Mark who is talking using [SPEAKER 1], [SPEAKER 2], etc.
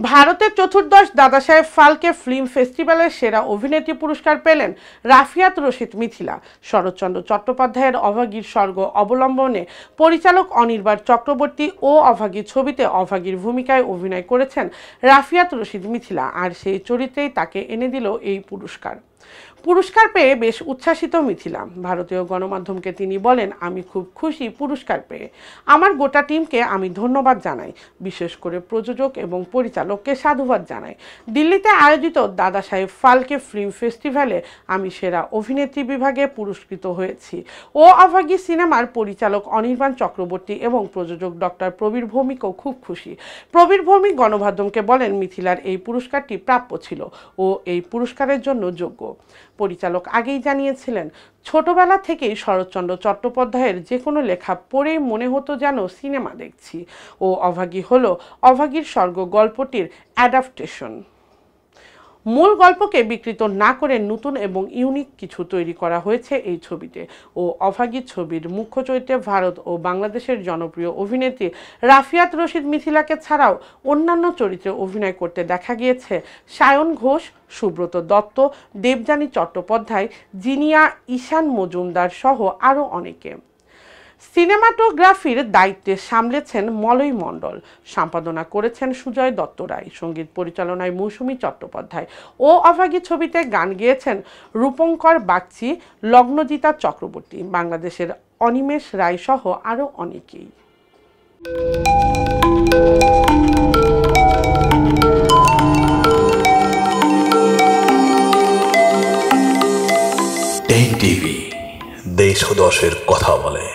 [SPEAKER 1] ভারতের চতুর্দশ দাদাসাহেব ফালকে ফিল্ম ফেস্টিভ্যালের সেরা অভিনেত্রী পুরস্কার পেলেন রাফিয়াত রশিদ মিথিলা। শরৎচন্দ্র চট্টোপাধ্যায়ের অভাগীর স্বর্গ অবলম্বনে পরিচালক অনির্বাণ চক্রবর্তী ও অভাগী ছবিতে অভাগীর ভূমিকায় অভিনয় করেছেন রাফিয়াত রশিদ মিথিলা, আর সেই চরিত্রেই তাকে এনে দিল এই পুরস্কার পেয়ে বেশ উচ্ছ্বাসিত মিথিলা। ভারতীয় গণমাধ্যমকে তিনি বলেন, আমি খুব খুশি পুরস্কার পেয়ে। আমার গোটা টিমকে আমি ধন্যবাদ জানাই, বিশেষ করে প্রযোজক এবং পরিচালককে সাধুবাদ জানাই। দিল্লিতে আয়োজিত দাদা সাহেব ফালকে ফিল্ম ফেস্টিভ্যালে আমি সেরা অভিনেত্রী বিভাগে পুরস্কৃত হয়েছি। ও অভাগী সিনেমার পরিচালক অনির্বাণ চক্রবর্তী এবং প্রযোজক ডক্টর প্রবীর ভৌমিকও খুব খুশি। প্রবীর ভৌমিক গণমাধ্যমকে বলেন, মিথিলার এই পুরস্কারটি প্রাপ্য ছিল ও এই পুরস্কারের জন্য যোগ্য। পরিচালক আগেই জানিয়েছিলেন, ছোটবেলা থেকেই শরৎচন্দ্র চট্টোপাধ্যায়ের যে কোনো লেখা পড়েই মনে হতো যেন সিনেমা দেখছি। ও অভাগী হলো অভাগীর স্বর্গ গল্পটির অ্যাডাপ্টেশন। মূল গল্পকে বিকৃত না করে নতুন এবং ইউনিক কিছু তৈরি করা হয়েছে এই ছবিতে। ও অভাগী ছবির মুখ্য চরিত্রে ভারত ও বাংলাদেশের জনপ্রিয় অভিনেত্রী রাফিয়াত রশিদ মিথিলাকে ছাড়াও অন্যান্য চরিত্রে অভিনয় করতে দেখা গিয়েছে সায়ন ঘোষ, সুব্রত দত্ত, দেবযানী চট্টোপাধ্যায়, জিনিয়া, ঈশান মজুমদার সহ আরও অনেকে। সিনেমাটোগ্রাফির দায়িত্বে সামলেছেন মলয় মণ্ডল, সম্পাদনা করেছেন সুজয় দত্ত রায়, সঙ্গীত পরিচালনায় মৌসুমী চট্টোপাধ্যায়। ও অভাগী ছবিতে গান গেয়েছেন রূপঙ্কর বাগচি, লগ্নজিতা চক্রবর্তী, বাংলাদেশের অনিমেষ রায় সহ আরও অনেকেই।
[SPEAKER 2] টেন টিভি, দেশ ও দশের কথা বলে।